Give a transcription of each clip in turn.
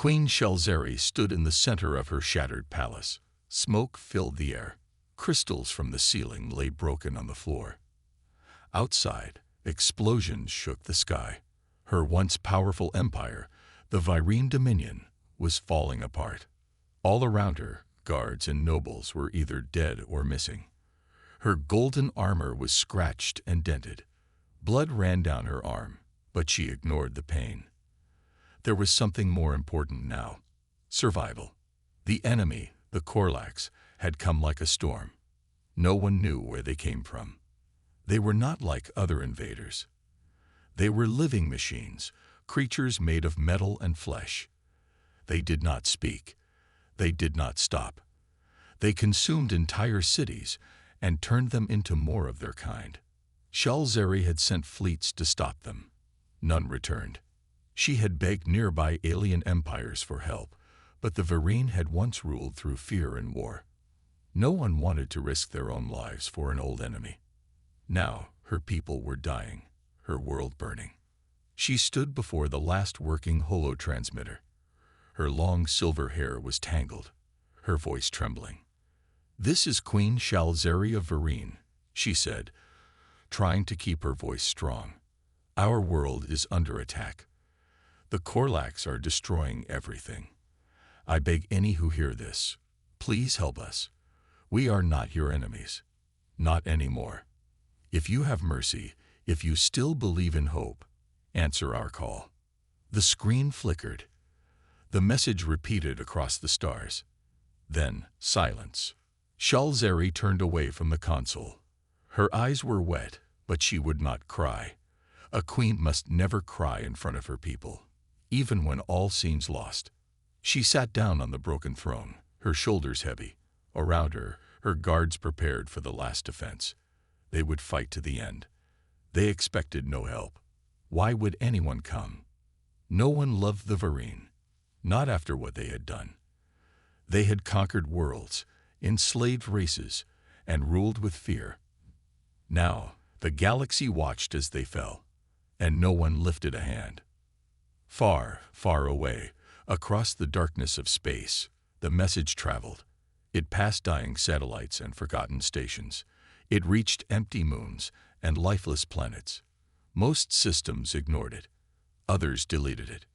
Queen Shelzeri stood in the center of her shattered palace. Smoke filled the air. Crystals from the ceiling lay broken on the floor. Outside, explosions shook the sky. Her once powerful empire, the Virene Dominion, was falling apart. All around her, guards and nobles were either dead or missing. Her golden armor was scratched and dented. Blood ran down her arm, but she ignored the pain. There was something more important now: survival. The enemy, the Korlax, had come like a storm. No one knew where they came from. They were not like other invaders. They were living machines, creatures made of metal and flesh. They did not speak. They did not stop. They consumed entire cities and turned them into more of their kind. Shelzeri had sent fleets to stop them. None returned. She had begged nearby alien empires for help, but the Virene had once ruled through fear and war. No one wanted to risk their own lives for an old enemy. Now her people were dying, her world burning. She stood before the last working holotransmitter. Her long silver hair was tangled, her voice trembling. "This is Queen Shelzeri of Virene," she said, trying to keep her voice strong. "Our world is under attack. The Korlax are destroying everything. I beg any who hear this, please help us. We are not your enemies. Not anymore. If you have mercy, if you still believe in hope, answer our call." The screen flickered. The message repeated across the stars. Then silence. Shelzeri turned away from the console. Her eyes were wet, but she would not cry. A queen must never cry in front of her people, even when all seems lost. She sat down on the broken throne, her shoulders heavy. Around her, her guards prepared for the last defense. They would fight to the end. They expected no help. Why would anyone come? No one loved the Virene, not after what they had done. They had conquered worlds, enslaved races, and ruled with fear. Now, the galaxy watched as they fell, and no one lifted a hand. Far, far away, across the darkness of space, the message traveled. It passed dying satellites and forgotten stations. It reached empty moons and lifeless planets. Most systems ignored it. Others deleted it.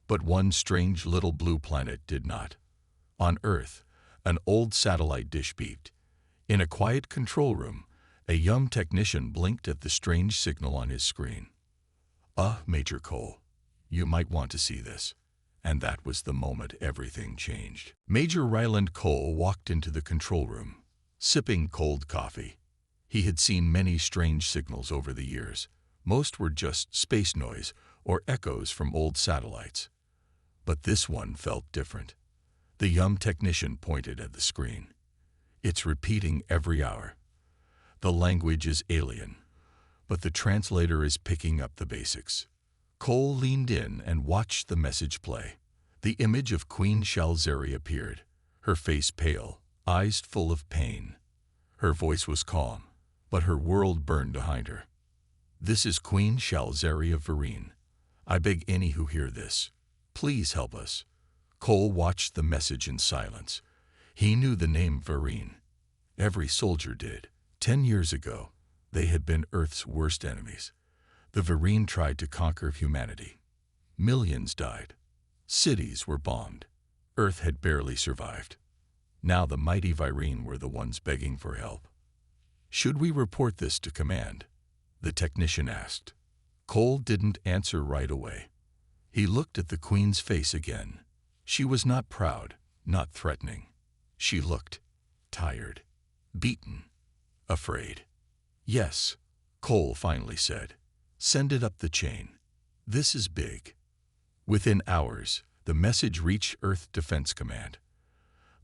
But one strange little blue planet did not. On Earth, an old satellite dish beeped. In a quiet control room, a young technician blinked at the strange signal on his screen. Major Cole, you might want to see this." And that was the moment everything changed. Major Ryland Cole walked into the control room, sipping cold coffee. He had seen many strange signals over the years. Most were just space noise or echoes from old satellites. But this one felt different. The young technician pointed at the screen. "It's repeating every hour. The language is alien, but the translator is picking up the basics." Cole leaned in and watched the message play. The image of Queen Shelzeri appeared, her face pale, eyes full of pain. Her voice was calm, but her world burned behind her. "This is Queen Shelzeri of Virene. I beg any who hear this, please help us." Cole watched the message in silence. He knew the name Virene. Every soldier did. 10 years ago, they had been Earth's worst enemies. The Virene tried to conquer humanity. Millions died. Cities were bombed. Earth had barely survived. Now the mighty Virene were the ones begging for help. "Should we report this to command?" the technician asked. Cole didn't answer right away. He looked at the Queen's face again. She was not proud, not threatening. She looked tired, beaten, afraid. "Yes," Cole finally said. "Send it up the chain. This is big." Within hours, the message reached Earth Defense Command.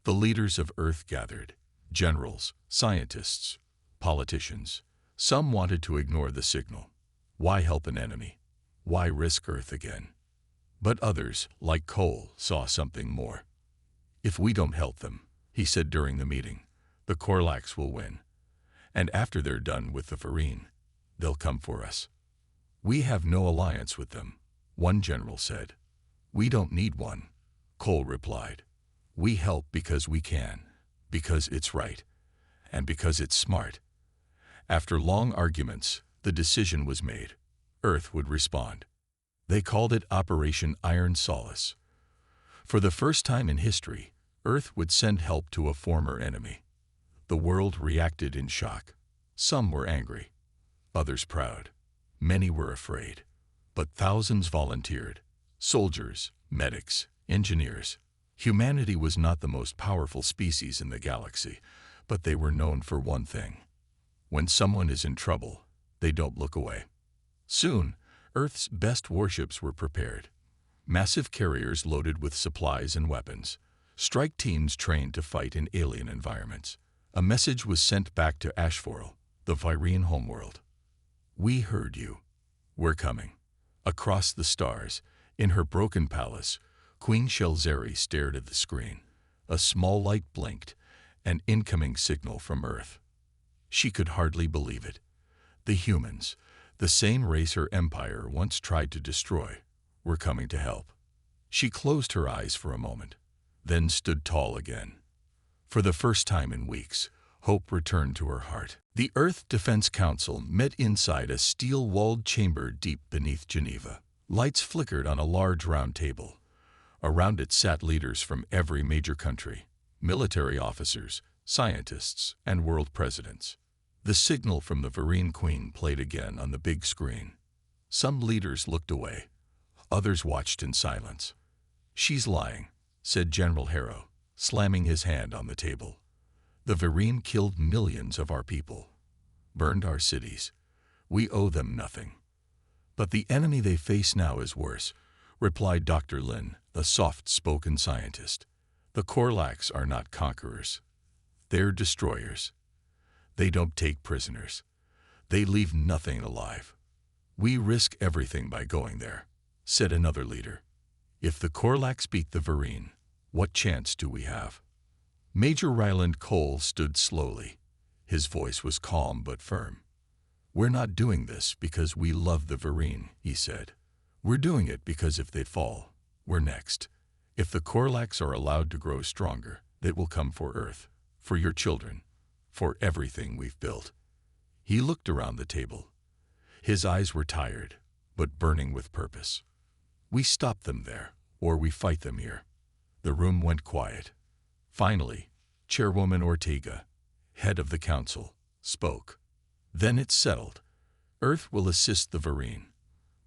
The leaders of Earth gathered: generals, scientists, politicians. Some wanted to ignore the signal. Why help an enemy? Why risk Earth again? But others, like Cole, saw something more. "If we don't help them," he said during the meeting, "the Korlax will win. And after they're done with the Virene, they'll come for us." "We have no alliance with them," one general said. "We don't need one. Cole replied. We help because we can, because it's right, and because it's smart. After long arguments, the decision was made. Earth would respond. They called it Operation Iron Solace. For the first time in history, Earth would send help to a former enemy. The world reacted in shock. Some were angry, others proud. Many were afraid, but thousands volunteered. Soldiers, medics, engineers. Humanity was not the most powerful species in the galaxy, but they were known for one thing. When someone is in trouble, they don't look away. Soon, Earth's best warships were prepared. Massive carriers loaded with supplies and weapons. Strike teams trained to fight in alien environments. A message was sent back to Ashforal, the Virene homeworld. We heard you. We're coming. Across the stars, in her broken palace, Queen Shelzeri stared at the screen. A small light blinked, an incoming signal from Earth. She could hardly believe it. The humans, the same race her empire once tried to destroy, were coming to help. She closed her eyes for a moment, then stood tall again. For the first time in weeks, hope returned to her heart. The Earth Defense Council met inside a steel-walled chamber deep beneath Geneva. Lights flickered on a large round table. Around it sat leaders from every major country, military officers, scientists, and world presidents. The signal from the Virene Queen played again on the big screen. Some leaders looked away. Others watched in silence. She's lying, said General Harrow, slamming his hand on the table. The Virene killed millions of our people, burned our cities. We owe them nothing. But the enemy they face now is worse, replied Dr. Lin, the soft-spoken scientist. The Korlax are not conquerors. They're destroyers. They don't take prisoners. They leave nothing alive. We risk everything by going there, said another leader. If the Korlax beat the Virene, what chance do we have? Major Ryland Cole stood slowly. His voice was calm but firm. We're not doing this because we love the Virene, he said. We're doing it because if they fall, we're next. If the Korlax are allowed to grow stronger, it will come for Earth, for your children, for everything we've built. He looked around the table. His eyes were tired, but burning with purpose. We stop them there, or we fight them here. The room went quiet. Finally, Chairwoman Ortega, head of the council, spoke. Then it's settled. Earth will assist the Virene,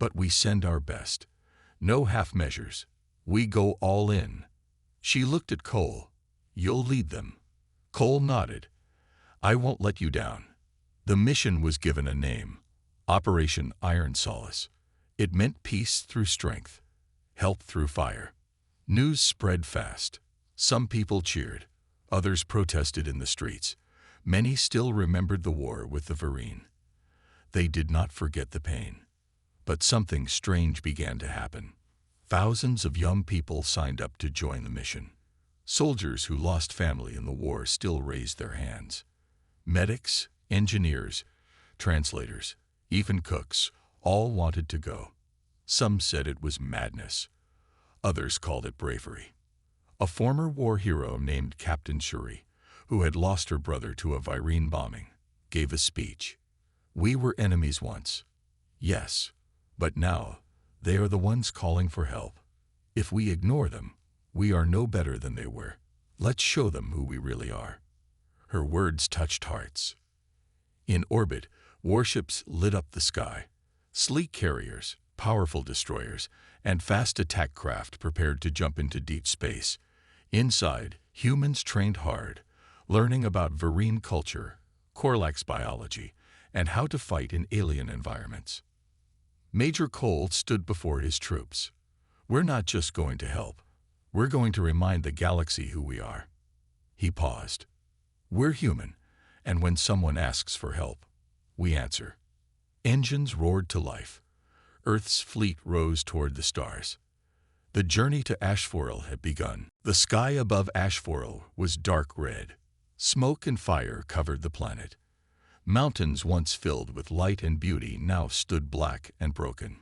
but we send our best. No half measures. We go all in. She looked at Cole. You'll lead them. Cole nodded. I won't let you down. The mission was given a name, Operation Iron Solace. It meant peace through strength, help through fire. News spread fast. Some people cheered. Others protested in the streets. Many still remembered the war with the Virene. They did not forget the pain. But something strange began to happen. Thousands of young people signed up to join the mission. Soldiers who lost family in the war still raised their hands. Medics, engineers, translators, even cooks, all wanted to go. Some said it was madness. Others called it bravery. A former war hero named Captain Shuri, who had lost her brother to a Virene bombing, gave a speech. We were enemies once. Yes, but now they are the ones calling for help. If we ignore them, we are no better than they were. Let's show them who we really are. Her words touched hearts. In orbit, warships lit up the sky. Sleek carriers, powerful destroyers, and fast attack craft prepared to jump into deep space. Inside, humans trained hard, learning about Virene culture, Korlax biology, and how to fight in alien environments. Major Cole stood before his troops. We're not just going to help. We're going to remind the galaxy who we are. He paused. We're human, and when someone asks for help, we answer. Engines roared to life. Earth's fleet rose toward the stars. The journey to Ashforal had begun. The sky above Ashforal was dark red. Smoke and fire covered the planet. Mountains once filled with light and beauty now stood black and broken.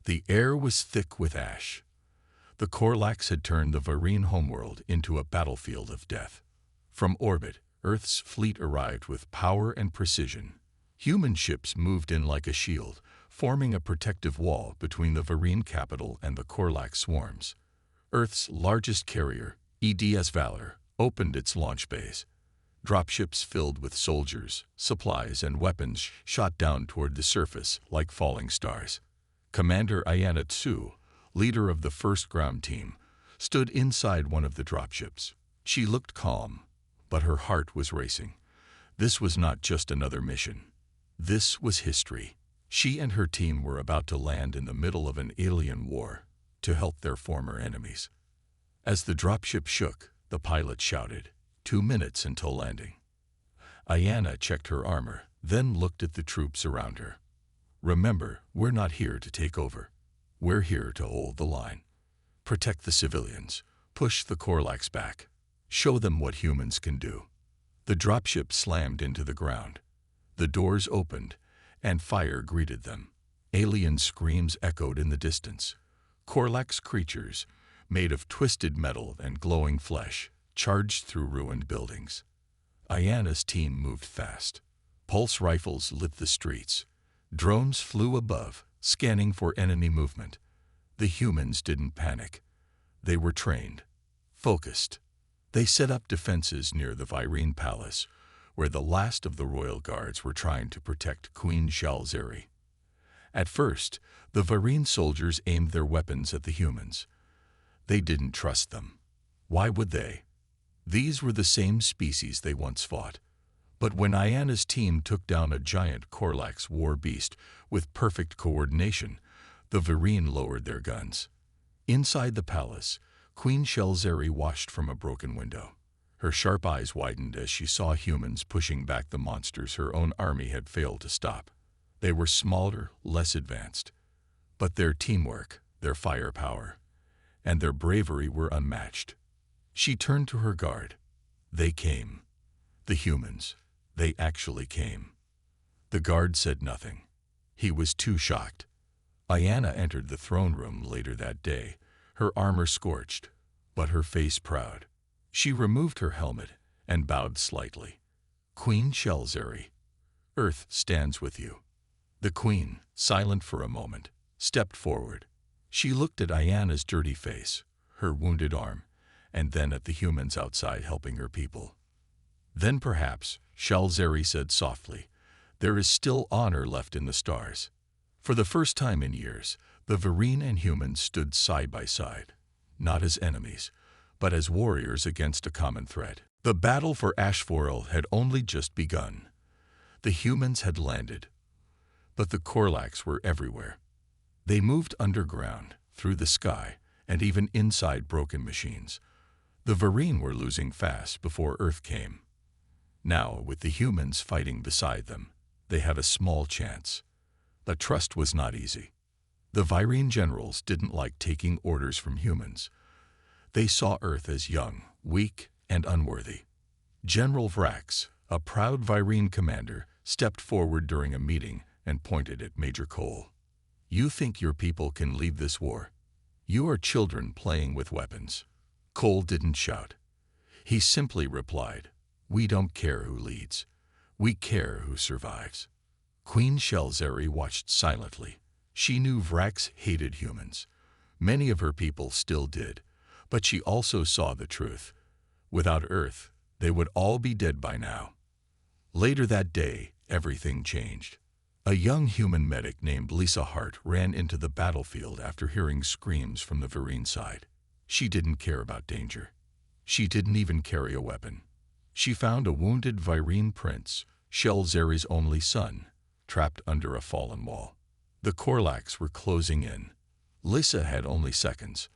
The air was thick with ash. The Korlax had turned the Varine homeworld into a battlefield of death. From orbit, Earth's fleet arrived with power and precision. Human ships moved in like a shield, forming a protective wall between the Varine capital and the Korlax swarms. Earth's largest carrier, EDS Valor, opened its launch bays. Dropships filled with soldiers, supplies, and weapons shot down toward the surface like falling stars. Commander Ayana Tsu, leader of the first ground team, stood inside one of the dropships. She looked calm, but her heart was racing. This was not just another mission. This was history. She and her team were about to land in the middle of an alien war to help their former enemies. As the dropship shook, the pilot shouted, 2 minutes until landing. Ayana checked her armor, then looked at the troops around her. Remember, we're not here to take over. We're here to hold the line. Protect the civilians. Push the Korlax back. Show them what humans can do. The dropship slammed into the ground. The doors opened, and fire greeted them. Alien screams echoed in the distance. Korlax creatures, made of twisted metal and glowing flesh, charged through ruined buildings. Ayana's team moved fast. Pulse rifles lit the streets. Drones flew above, scanning for enemy movement. The humans didn't panic. They were trained, focused. They set up defenses near the Varine Palace, where the last of the royal guards were trying to protect Queen Shalzeri. At first, the Varine soldiers aimed their weapons at the humans. They didn't trust them. Why would they? These were the same species they once fought. But when Ayana's team took down a giant Korlax war beast with perfect coordination, the Varine lowered their guns. Inside the palace, Queen Shalzeri watched from a broken window. Her sharp eyes widened as she saw humans pushing back the monsters her own army had failed to stop. They were smaller, less advanced. But their teamwork, their firepower, and their bravery were unmatched. She turned to her guard. They came. The humans. They actually came. The guard said nothing. He was too shocked. Ayana entered the throne room later that day, her armor scorched, but her face proud. She removed her helmet and bowed slightly. Queen Shalzeri, Earth stands with you. The queen, silent for a moment, stepped forward. She looked at Ayana's dirty face, her wounded arm, and then at the humans outside helping her people. Then perhaps, Shalzeri said softly, there is still honor left in the stars. For the first time in years, the Varine and humans stood side by side, not as enemies, but as warriors against a common threat. The battle for Ashforel had only just begun. The humans had landed, but the Korlax were everywhere. They moved underground, through the sky, and even inside broken machines. The Varine were losing fast before Earth came. Now, with the humans fighting beside them, they had a small chance. But trust was not easy. The Varine generals didn't like taking orders from humans. They saw Earth as young, weak, and unworthy. General Vrax, a proud Varine commander, stepped forward during a meeting and pointed at Major Cole. You think your people can lead this war? You are children playing with weapons. Cole didn't shout. He simply replied, we don't care who leads. We care who survives. Queen Shalzeri watched silently. She knew Vrax hated humans. Many of her people still did, but she also saw the truth. Without Earth, they would all be dead by now. Later that day, everything changed. A young human medic named Lisa Hart ran into the battlefield after hearing screams from the Varine side. She didn't care about danger. She didn't even carry a weapon. She found a wounded Varine prince, Shalzeri's only son, trapped under a fallen wall. The Korlax were closing in. Lisa had only seconds.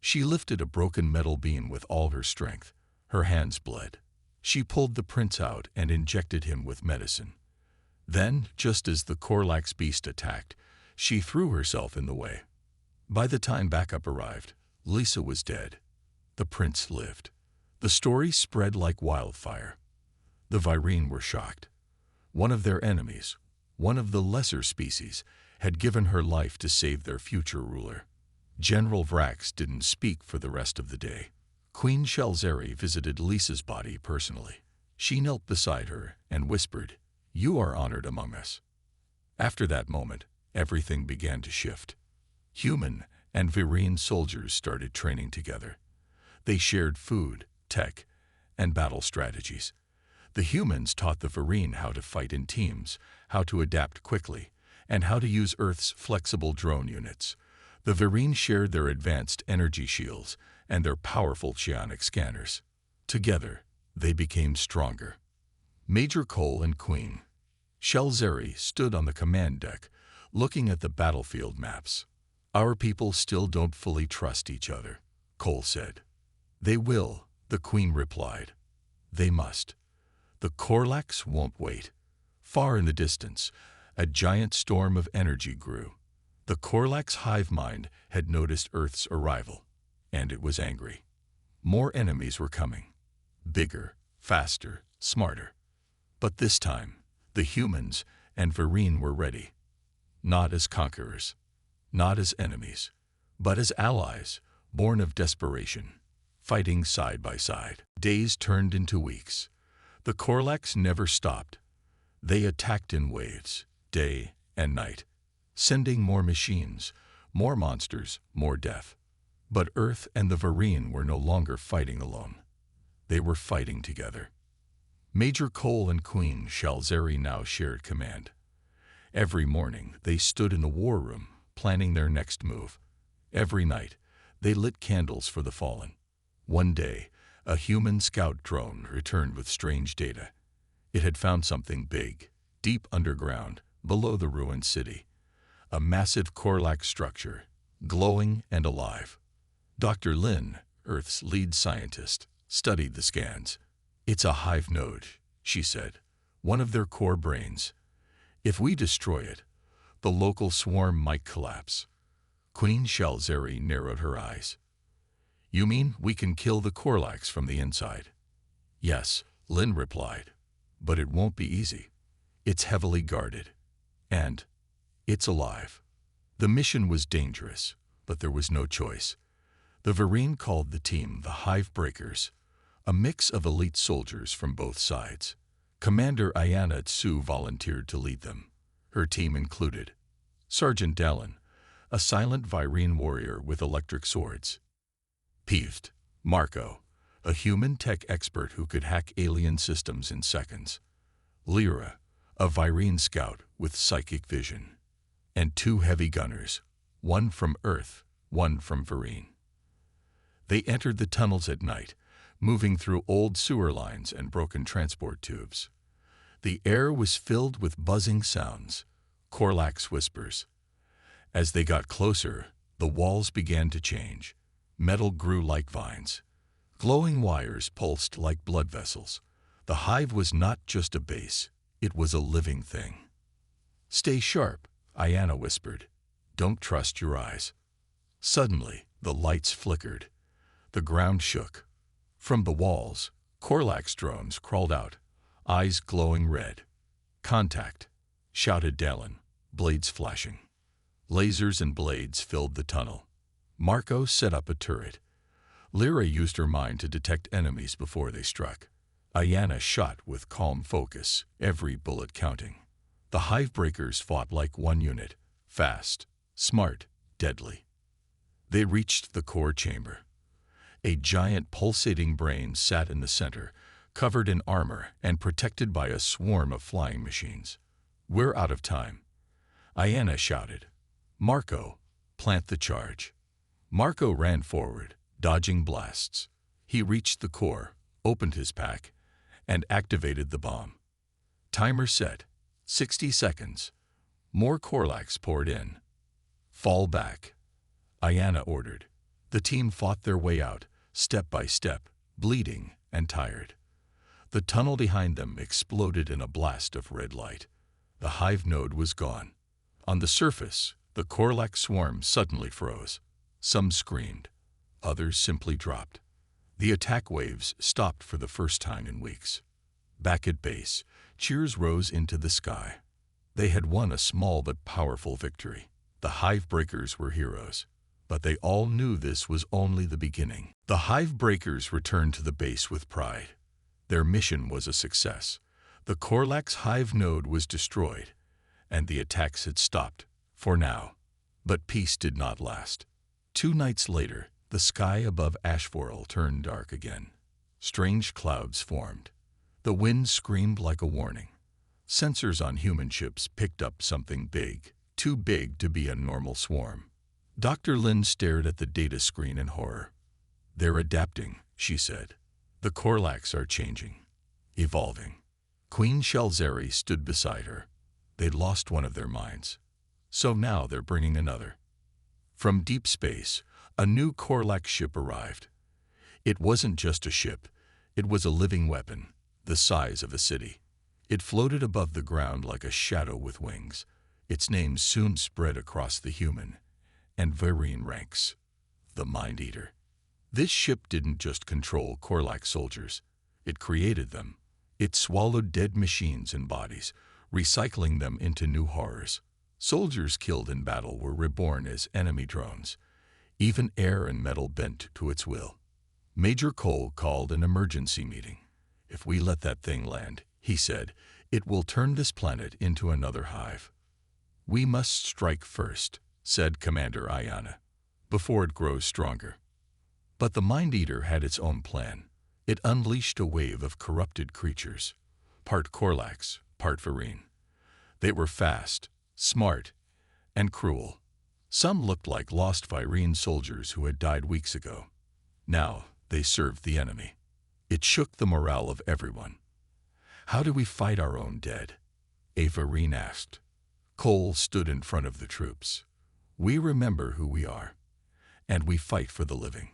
She lifted a broken metal beam with all her strength. Her hands bled. She pulled the prince out and injected him with medicine. Then, just as the Korlax beast attacked, she threw herself in the way. By the time backup arrived, Lisa was dead. The prince lived. The story spread like wildfire. The Varine were shocked. One of their enemies, one of the lesser species, had given her life to save their future ruler. General Vrax didn't speak for the rest of the day. Queen Shelzeri visited Lisa's body personally. She knelt beside her and whispered, "You are honored among us." After that moment, everything began to shift. Human and Virene soldiers started training together. They shared food, tech, and battle strategies. The humans taught the Virene how to fight in teams, how to adapt quickly, and how to use Earth's flexible drone units. The Virene shared their advanced energy shields and their powerful psionic scanners. Together, they became stronger. Major Cole and Queen Shelzeri stood on the command deck, looking at the battlefield maps. "Our people still don't fully trust each other," Cole said. "They will," the Queen replied. "They must. The Korlax won't wait." Far in the distance, a giant storm of energy grew. The Korlax hive mind had noticed Earth's arrival, and it was angry. More enemies were coming. Bigger, faster, smarter. But this time, the humans and Virene were ready. Not as conquerors, not as enemies, but as allies, born of desperation, fighting side by side. Days turned into weeks. The Korlax never stopped. They attacked in waves, day and night, sending more machines, more monsters, more death. But Earth and the Virene were no longer fighting alone. They were fighting together. Major Cole and Queen Shelzeri now shared command. Every morning, they stood in the war room, planning their next move. Every night, they lit candles for the fallen. One day, a human scout drone returned with strange data. It had found something big, deep underground, below the ruined city. A massive Korlax structure, glowing and alive. Dr. Lin, Earth's lead scientist, studied the scans. "It's a hive node," she said, "one of their core brains. If we destroy it, the local swarm might collapse." Queen Shelzeri narrowed her eyes. "You mean we can kill the Korlax from the inside?" "Yes," Lin replied, "but it won't be easy. It's heavily guarded. And it's alive." The mission was dangerous, but there was no choice. The Virene called the team the Hive Breakers, a mix of elite soldiers from both sides. Commander Ayana Tsu volunteered to lead them. Her team included Sergeant Dallin, a silent Virene warrior with electric swords. Peeved, Marco, a human tech expert who could hack alien systems in seconds. Lyra, a Virene scout with psychic vision. And 2 heavy gunners, one from Earth, one from Virene. They entered the tunnels at night, moving through old sewer lines and broken transport tubes. The air was filled with buzzing sounds, Korlax whispers. As they got closer, the walls began to change. Metal grew like vines. Glowing wires pulsed like blood vessels. The hive was not just a base, it was a living thing. "Stay sharp," Ayana whispered. "Don't trust your eyes." Suddenly, the lights flickered. The ground shook. From the walls, Korlax drones crawled out, eyes glowing red. "Contact," shouted Dallin, blades flashing. Lasers and blades filled the tunnel. Marco set up a turret. Lyra used her mind to detect enemies before they struck. Ayana shot with calm focus, every bullet counting. The hive breakers fought like one unit, fast, smart, deadly. They reached the core chamber. A giant pulsating brain sat in the center, covered in armor and protected by a swarm of flying machines. "We're out of time," Ayana shouted. "Marco, plant the charge." Marco ran forward, dodging blasts. He reached the core, opened his pack, and activated the bomb. Timer set. 60 seconds. More Korlax poured in. "Fall back," Ayana ordered. The team fought their way out, step by step, bleeding and tired. The tunnel behind them exploded in a blast of red light. The hive node was gone. On the surface, the Korlax swarm suddenly froze. Some screamed. Others simply dropped. The attack waves stopped for the first time in weeks. Back at base, cheers rose into the sky. They had won a small but powerful victory. The hive breakers were heroes. But they all knew this was only the beginning. The Hive Breakers returned to the base with pride. Their mission was a success. The Korlax hive node was destroyed, and the attacks had stopped, for now. But peace did not last. 2 nights later, the sky above Ashforel turned dark again. Strange clouds formed. The wind screamed like a warning. Sensors on human ships picked up something big, too big to be a normal swarm. Dr. Lin stared at the data screen in horror. "They're adapting," she said. "The Korlax are changing, evolving." Queen Shelzeri stood beside her. They'd lost one of their minds, so now they're bringing another. From deep space, a new Korlax ship arrived. It wasn't just a ship, it was a living weapon, the size of a city. It floated above the ground like a shadow with wings. Its name soon spread across the human and Verine ranks, the Mind Eater. This ship didn't just control Korlax soldiers, it created them. It swallowed dead machines and bodies, recycling them into new horrors. Soldiers killed in battle were reborn as enemy drones. Even air and metal bent to its will. Major Cole called an emergency meeting. "If we let that thing land," he said, "it will turn this planet into another hive." "We must strike first," said Commander Ayana, "before it grows stronger." But the Mind Eater had its own plan. It unleashed a wave of corrupted creatures, part Korlax, part Verine. They were fast, smart, and cruel. Some looked like lost Verine soldiers who had died weeks ago. Now they served the enemy. It shook the morale of everyone. "How do we fight our own dead?" a Verine asked. Cole stood in front of the troops. "We remember who we are, and we fight for the living."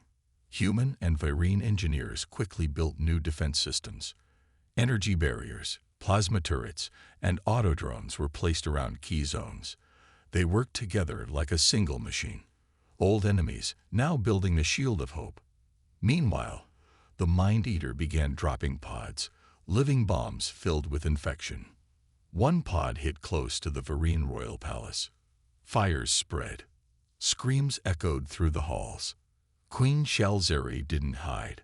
Human and Verine engineers quickly built new defense systems. Energy barriers, plasma turrets, and autodrones were placed around key zones. They worked together like a single machine. Old enemies now building the shield of hope. Meanwhile, the Mind Eater began dropping pods, living bombs filled with infection. One pod hit close to the Verine royal palace. Fires spread. Screams echoed through the halls. Queen Shelzeri didn't hide.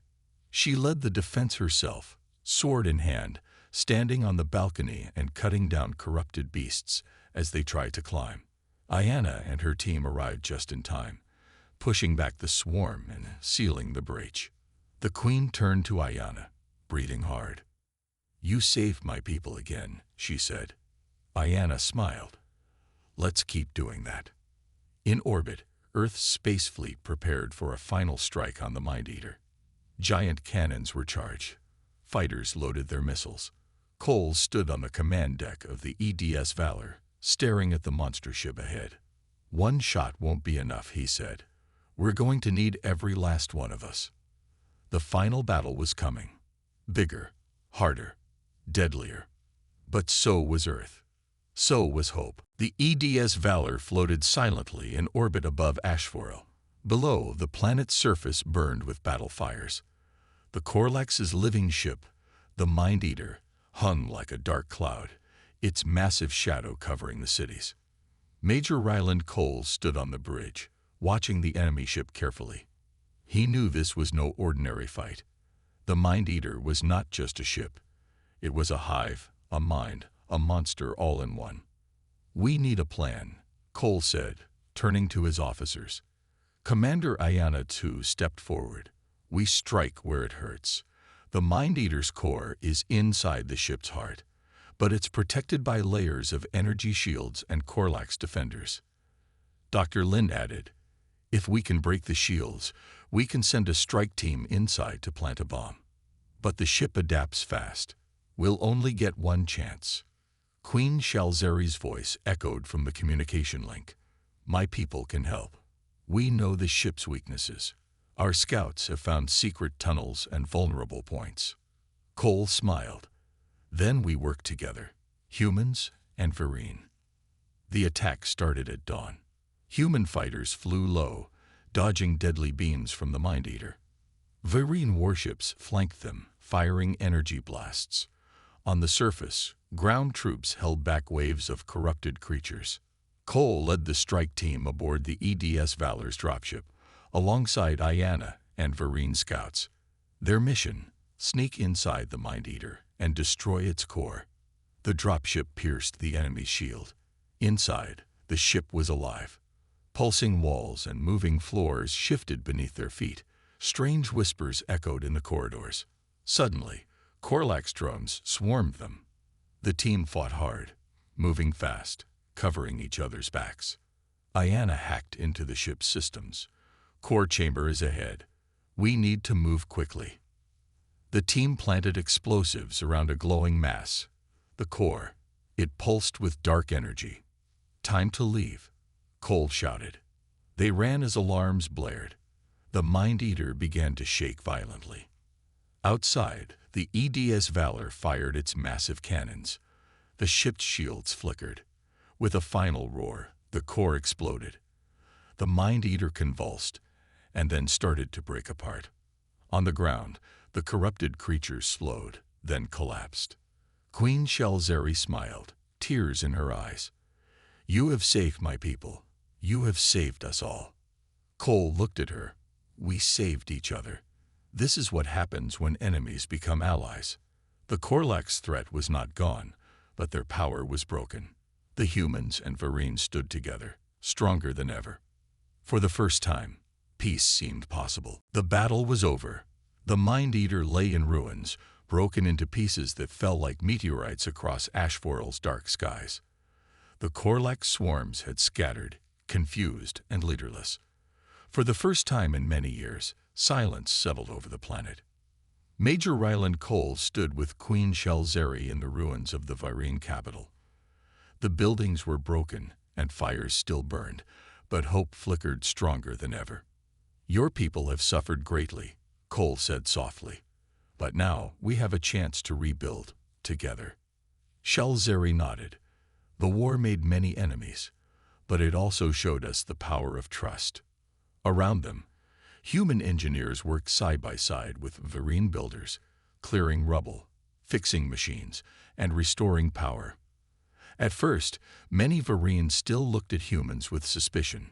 She led the defense herself, sword in hand, standing on the balcony and cutting down corrupted beasts as they tried to climb. Ayana and her team arrived just in time, pushing back the swarm and sealing the breach. The queen turned to Ayana, breathing hard. "You saved my people again," she said. Ayana smiled. "Let's keep doing that." In orbit, Earth's space fleet prepared for a final strike on the Mind Eater. Giant cannons were charged. Fighters loaded their missiles. Cole stood on the command deck of the EDS Valor, staring at the monster ship ahead. "One shot won't be enough," he said. "We're going to need every last one of us." The final battle was coming. Bigger, harder, deadlier. But so was Earth. So was hope. The EDS Valor floated silently in orbit above Ashforel. Below, the planet's surface burned with battle fires. The Korlax's living ship, the Mind Eater, hung like a dark cloud, its massive shadow covering the cities. Major Ryland Cole stood on the bridge, watching the enemy ship carefully. He knew this was no ordinary fight. The Mind Eater was not just a ship. It was a hive, a mind, a monster all in one. "We need a plan," Cole said, turning to his officers. Commander Ayana too stepped forward. "We strike where it hurts. The Mind Eater's core is inside the ship's heart, but it's protected by layers of energy shields and Korlax defenders." Dr. Lin added, "If we can break the shields, we can send a strike team inside to plant a bomb. But the ship adapts fast. We'll only get one chance." Queen Shelzeri's voice echoed from the communication link. "My people can help. We know the ship's weaknesses. Our scouts have found secret tunnels and vulnerable points." Cole smiled. "Then we work together, humans and Verine." The attack started at dawn. Human fighters flew low, dodging deadly beams from the Mind Eater. Verine warships flanked them, firing energy blasts. On the surface, ground troops held back waves of corrupted creatures. Cole led the strike team aboard the EDS Valor's dropship, alongside Ayanna and Varine scouts. Their mission: sneak inside the Mind Eater and destroy its core. The dropship pierced the enemy's shield. Inside, the ship was alive. Pulsing walls and moving floors shifted beneath their feet. Strange whispers echoed in the corridors. Suddenly, Korlax drones swarmed them. The team fought hard, moving fast, covering each other's backs. Ayanna hacked into the ship's systems. Core chamber is ahead. We need to move quickly. The team planted explosives around a glowing mass. The core. It pulsed with dark energy. Time to leave, Cole shouted. They ran as alarms blared. The Mind Eater began to shake violently. Outside, the EDS Valor fired its massive cannons. The ship's shields flickered. With a final roar, the core exploded. The Mind Eater convulsed, and then started to break apart. On the ground, the corrupted creature slowed, then collapsed. Queen Shelzeri smiled, tears in her eyes. You have saved my people. You have saved us all. Cole looked at her. We saved each other. This is what happens when enemies become allies. The Korlax threat was not gone, but their power was broken. The humans and Varine stood together, stronger than ever. For the first time, peace seemed possible. The battle was over. The Mind Eater lay in ruins, broken into pieces that fell like meteorites across Ashforel's dark skies. The Korlax swarms had scattered, confused and leaderless. For the first time in many years, silence settled over the planet. Major Ryland Cole stood with Queen Shelzeri in the ruins of the Varine capital. The buildings were broken and fires still burned, but hope flickered stronger than ever. Your people have suffered greatly, Cole said softly. But now we have a chance to rebuild, together. Shelzeri nodded. The war made many enemies, but it also showed us the power of trust. Around them, human engineers worked side by side with Varine builders, clearing rubble, fixing machines, and restoring power. At first, many Varines still looked at humans with suspicion.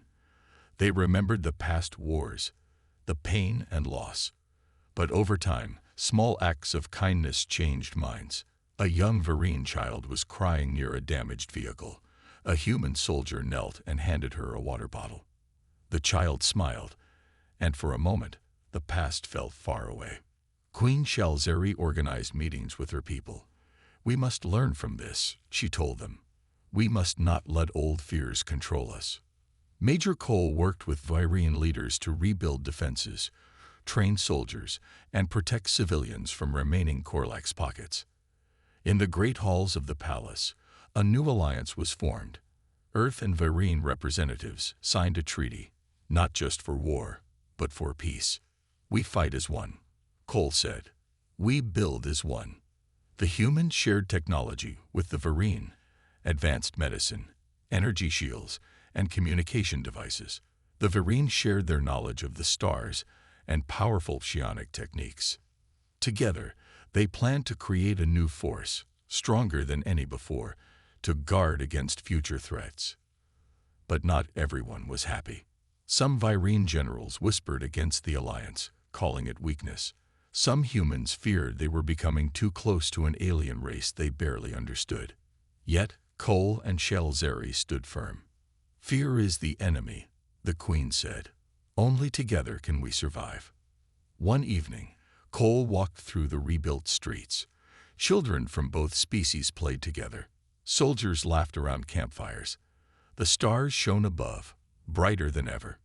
They remembered the past wars, the pain and loss. But over time, small acts of kindness changed minds. A young Varine child was crying near a damaged vehicle. A human soldier knelt and handed her a water bottle. The child smiled, and for a moment, the past felt far away. Queen Shelzeri organized meetings with her people. We must learn from this, she told them. We must not let old fears control us. Major Cole worked with Varine leaders to rebuild defenses, train soldiers, and protect civilians from remaining Korlax pockets. In the great halls of the palace, a new alliance was formed. Earth and Varine representatives signed a treaty, not just for war, but for peace. We fight as one, Cole said. We build as one. The humans shared technology with the Varine, advanced medicine, energy shields, and communication devices. The Varine shared their knowledge of the stars and powerful psionic techniques. Together, they planned to create a new force, stronger than any before, to guard against future threats. But not everyone was happy. Some Varine generals whispered against the alliance, calling it weakness. Some humans feared they were becoming too close to an alien race they barely understood. Yet, Cole and Shelzeri stood firm. Fear is the enemy, the Queen said. Only together can we survive. One evening, Cole walked through the rebuilt streets. Children from both species played together. Soldiers laughed around campfires. The stars shone above, brighter than ever.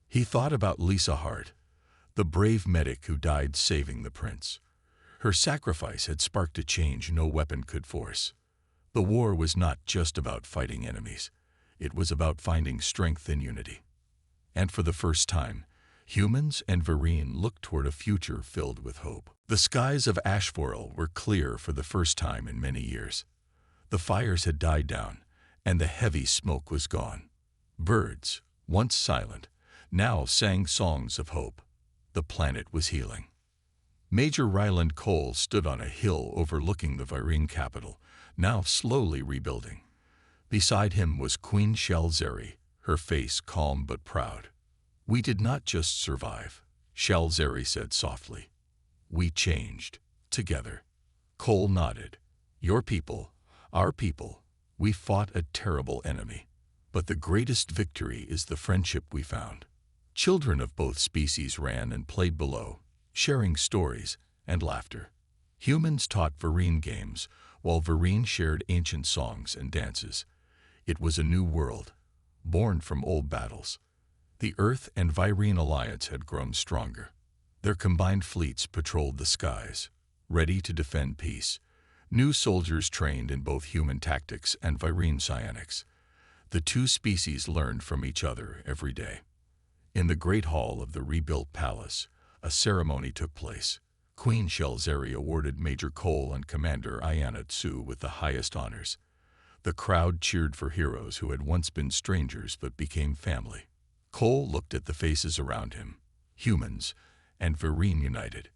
He thought about Lisa Hart, the brave medic who died saving the prince. Her sacrifice had sparked a change no weapon could force. The war was not just about fighting enemies. It was about finding strength in unity. And for the first time, humans and Varine looked toward a future filled with hope. The skies of Ashforel were clear for the first time in many years. The fires had died down, and the heavy smoke was gone. Birds, once silent, now sang songs of hope. The planet was healing. Major Ryland Cole stood on a hill overlooking the Varine capital, now slowly rebuilding. Beside him was Queen Shelzeri, her face calm but proud. "We did not just survive," Shelzeri said softly. "We changed, together." Cole nodded. "Your people, our people, we fought a terrible enemy. But the greatest victory is the friendship we found." Children of both species ran and played below, sharing stories and laughter. Humans taught Vereen games, while Vereen shared ancient songs and dances. It was a new world, born from old battles. The Earth and Virene alliance had grown stronger. Their combined fleets patrolled the skies, ready to defend peace. New soldiers trained in both human tactics and Virene psionics. The two species learned from each other every day. In the great hall of the rebuilt palace, a ceremony took place. Queen Shelzeri awarded Major Cole and Commander Ayanna Tsu with the highest honors. The crowd cheered for heroes who had once been strangers but became family. Cole looked at the faces around him, humans and Virene united.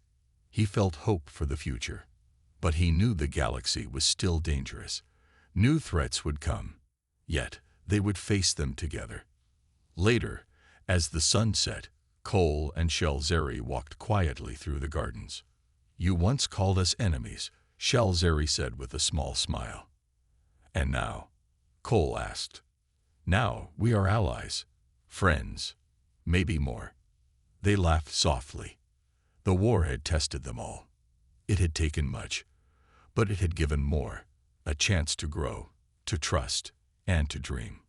He felt hope for the future. But he knew the galaxy was still dangerous. New threats would come, yet they would face them together. Later, as the sun set, Cole and Shelzeri walked quietly through the gardens. "You once called us enemies," Shelzeri said with a small smile. "And now?" Cole asked. "Now we are allies, friends, maybe more." They laughed softly. The war had tested them all. It had taken much, but it had given more, a chance to grow, to trust, and to dream.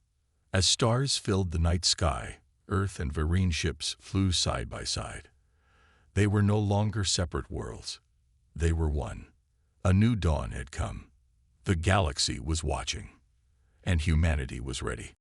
As stars filled the night sky, Earth and Virene ships flew side by side. They were no longer separate worlds. They were one. A new dawn had come. The galaxy was watching, and humanity was ready.